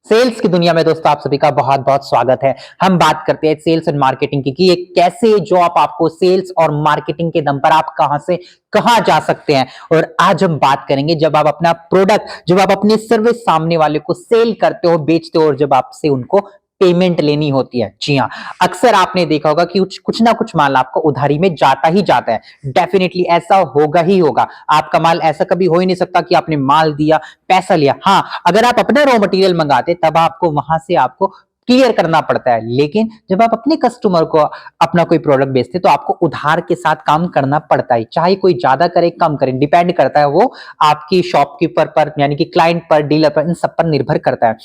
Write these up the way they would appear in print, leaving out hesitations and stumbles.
Sales की दुनिया में दोस्तों आप सभी का बहुत बहुत स्वागत है। हम बात करते हैं सेल्स एंड मार्केटिंग की कि ये कैसे जॉब आपको सेल्स और मार्केटिंग के दम पर आप कहां से कहां जा सकते हैं। और आज हम बात करेंगे जब आप अपना प्रोडक्ट, जब आप अपनी सर्विस सामने वाले को सेल करते हो, बेचते हो और जब आपसे उनको पेमेंट लेनी होती है। जी हाँ, अक्सर आपने देखा होगा कि कुछ ना कुछ माल आपको उधारी में जाता ही जाता है। डेफिनेटली ऐसा होगा ही होगा। आपका माल ऐसा कभी हो ही नहीं सकता कि आपने माल दिया, पैसा लिया। हाँ, अगर आप अपना रॉ मटेरियल मंगाते तब आपको वहां से आपको क्लियर करना पड़ता है, लेकिन जब आप अपने कस्टमर को अपना कोई प्रोडक्ट बेचते तो आपको उधार के साथ काम करना पड़ता है। चाहे कोई ज्यादा करे कम करे, डिपेंड करता है वो आपकी शॉपकीपर पर, यानी कि क्लाइंट पर, डीलर पर, इन सब पर निर्भर करता है।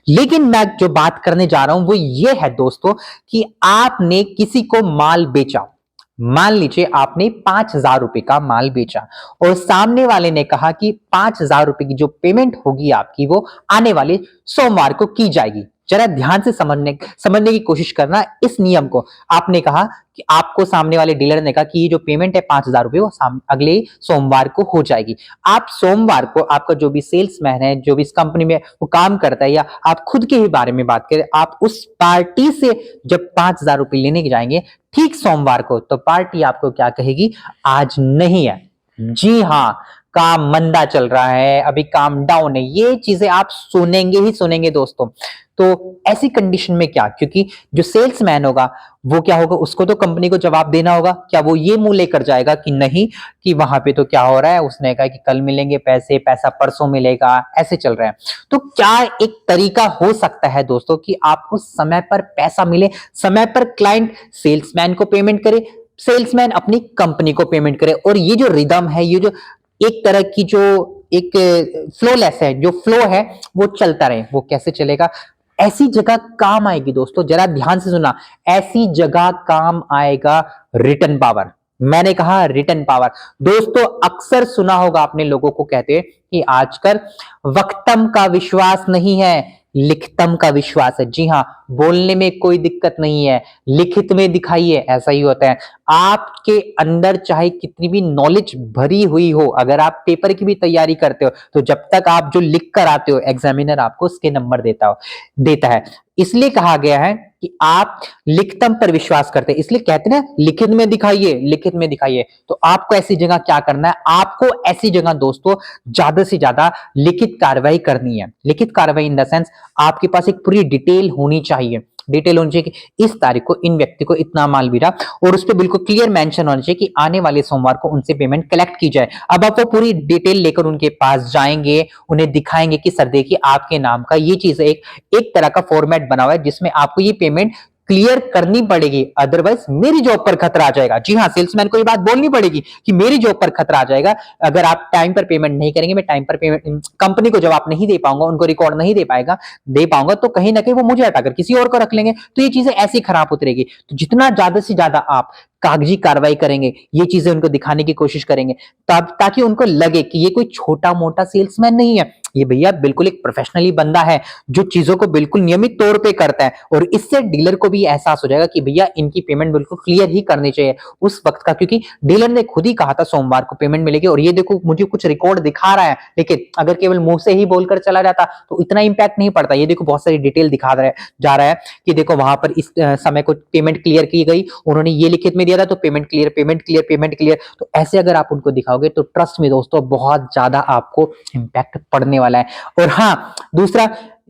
लेकिन मैं जो बात करने जा रहा हूं वो ये है दोस्तों कि आपने किसी को माल बेचा। मान लीजिए आपने 5,000 रुपए का माल बेचा और सामने वाले ने कहा कि 5,000 रुपए की जो पेमेंट होगी आपकी वो आने वाले सोमवार को की जाएगी। जरा ध्यान से समझने की कोशिश करना इस नियम को। आपने कहा कि आपको सामने वाले डीलर ने कहा कि ये जो पेमेंट है 5,000 रुपए वो अगले सोमवार को हो जाएगी। आप सोमवार को आपका जो भी सेल्समैन है, जो भी इस कंपनी में वो काम करता है, या आप खुद के ही बारे में बात करें, आप उस पार्टी से जब 5,000 रुपए लेने जाएंगे ठीक सोमवार को, तो पार्टी आपको क्या कहेगी? आज नहीं है। जी हाँ, काम मंदा चल रहा है, अभी काम डाउन है। ये चीजें आप सुनेंगे ही सुनेंगे दोस्तों। तो ऐसी कंडीशन में क्या, क्योंकि जो सेल्समैन होगा वो क्या होगा, उसको तो कंपनी को जवाब देना होगा। क्या वो ये मुंह लेकर जाएगा कि नहीं, कि वहां पे तो क्या हो रहा है, उसने कहा कि कल मिलेंगे पैसे, पैसा परसों मिलेगा, ऐसे चल रहा है। तो क्या एक तरीका हो सकता है दोस्तों कि आपको समय पर पैसा मिले, समय पर क्लाइंट सेल्समैन को पेमेंट करे, सेल्समैन अपनी कंपनी को पेमेंट करे, और ये जो रिदम है, ये जो एक तरह की जो एक फ्लोलेस है, जो फ्लो है वो चलता रहे। वो कैसे चलेगा? ऐसी जगह काम आएगी दोस्तों, जरा ध्यान से सुना, ऐसी जगह काम आएगा रिटर्न पावर। मैंने कहा रिटर्न पावर। दोस्तों अक्सर सुना होगा आपने लोगों को कहते कि आजकल वक्तम का विश्वास नहीं है, लिखतम का विश्वास है। जी हाँ, बोलने में कोई दिक्कत नहीं है, लिखित में दिखाइए। ऐसा ही होता है। आपके अंदर चाहे कितनी भी नॉलेज भरी हुई हो, अगर आप पेपर की भी तैयारी करते हो, तो जब तक आप जो लिख कर आते हो, एग्जामिनर आपको उसके नंबर देता है। इसलिए कहा गया है कि आप लिखतम पर विश्वास करते हैं, इसलिए कहते हैं ना लिखित में दिखाइए, लिखित में दिखाइए। तो आपको ऐसी जगह क्या करना है? आपको ऐसी जगह दोस्तों ज्यादा से ज्यादा लिखित कार्रवाई करनी है। लिखित कार्रवाई इन द सेंस, आपके पास एक पूरी डिटेल होनी चाहिए। डिटेल होनी चाहिए कि इस तारीख को इन व्यक्ति को इतना माल मिला, और उस पर बिल्कुल क्लियर मेंशन होना चाहिए कि आने वाले सोमवार को उनसे पेमेंट कलेक्ट की जाए। अब आप वो पूरी डिटेल लेकर उनके पास जाएंगे, उन्हें दिखाएंगे कि सर देखिए आपके नाम का ये चीज एक तरह का फॉर्मेट बना हुआ है जिसमें आपको ये पेमेंट क्लियर करनी पड़ेगी, अदरवाइज मेरी जॉब पर खतरा आ जाएगा। जी हाँ, सेल्समैन को ये बात बोलनी पड़ेगी कि मेरी जॉब पर खतरा आ जाएगा। अगर आप टाइम पर पेमेंट नहीं करेंगे, मैं टाइम पर पेमेंट कंपनी को जवाब नहीं दे पाऊंगा, उनको रिकॉर्ड नहीं दे पाऊंगा, तो कहीं ना कहीं वो मुझे हटाकर किसी और को रख लेंगे। तो ये चीजें ऐसी खराब होती रहेगी। तो जितना ज्यादा से ज्यादा आप कागजी कार्रवाई करेंगे, ये चीजें उनको दिखाने की कोशिश करेंगे, तब ताकि उनको लगे कि ये कोई छोटा मोटा सेल्समैन नहीं है, ये भैया बिल्कुल एक प्रोफेशनली बंदा है जो चीजों को बिल्कुल नियमित तौर पे करता है। और इससे डीलर को भी एहसास हो जाएगा कि भैया इनकी पेमेंट बिल्कुल क्लियर ही करनी चाहिए उस वक्त का, क्योंकि डीलर ने खुद ही कहा था सोमवार को पेमेंट मिलेगी, और ये देखो मुझे कुछ रिकॉर्ड दिखा रहा है। लेकिन अगर केवल मुंह से ही बोलकर चला जाता तो इतना इंपैक्ट नहीं पड़ता। ये देखो बहुत सारी डिटेल दिखा जा रहा है कि देखो वहां पर इस समय को पेमेंट क्लियर की गई, उन्होंने ये लिखित में दिया था, तो payment clear, payment clear, payment clear. तो ऐसे अगर आप उनको दिखाओगे तो ट्रस्ट में दोस्तों बहुत ज्यादा आपको इंपैक्ट पड़ने वाला है। और हाँ, दूसरा,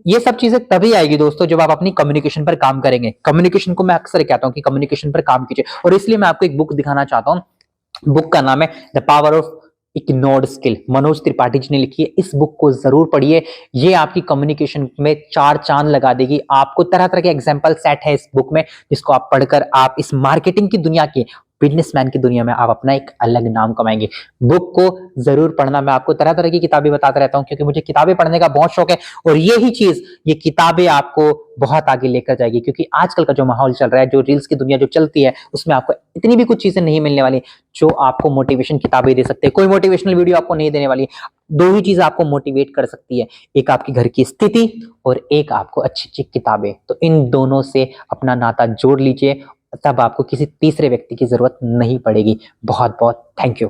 ये सब चीजें तभी आएगी दोस्तों जब आप अपनी कम्युनिकेशन पर काम करेंगे। कम्युनिकेशन को मैं अक्सर कहता हूं कि कम्युनिकेशन पर काम कीजिए, और इसलिए मैं आपको एक बुक दिखाना चाहता हूं। बुक का नाम है the power of ignored skill, Manoj Tripathi ji ने लिखी है। इस बुक को जरूर पढ़िए, ये आपकी कम्युनिकेशन में चार चांद लगा देगी। आपको तरह तरह के एग्जांपल सेट है इस बुक में, जिसको आप पढ़कर आप इस मार्केटिंग की दुनिया के, बिजनेसमैन की दुनिया में आप अपना एक अलग नाम कमाएंगे। बुक को जरूर पढ़ना। मैं आपको तरह तरह की किताबें बताता रहता हूं क्योंकि मुझे किताबें पढ़ने का बहुत शौक है, और यही चीज, ये किताबें आपको बहुत आगे लेकर जाएगी। क्योंकि आजकल का जो माहौल चल रहा है, जो रील्स की दुनिया जो चलती है, उसमें आपको इतनी भी कुछ चीजें नहीं मिलने वाली जो आपको मोटिवेशन किताबें दे सकते हैं। कोई मोटिवेशनल वीडियो आपको नहीं देने वाली। दो ही चीज आपको मोटिवेट कर सकती है, एक आपकी घर की स्थिति और एक आपको अच्छी अच्छी किताबें। तो इन दोनों से अपना नाता जोड़ लीजिए, तब आपको किसी तीसरे व्यक्ति की जरूरत नहीं पड़ेगी। बहुत बहुत थैंक यू।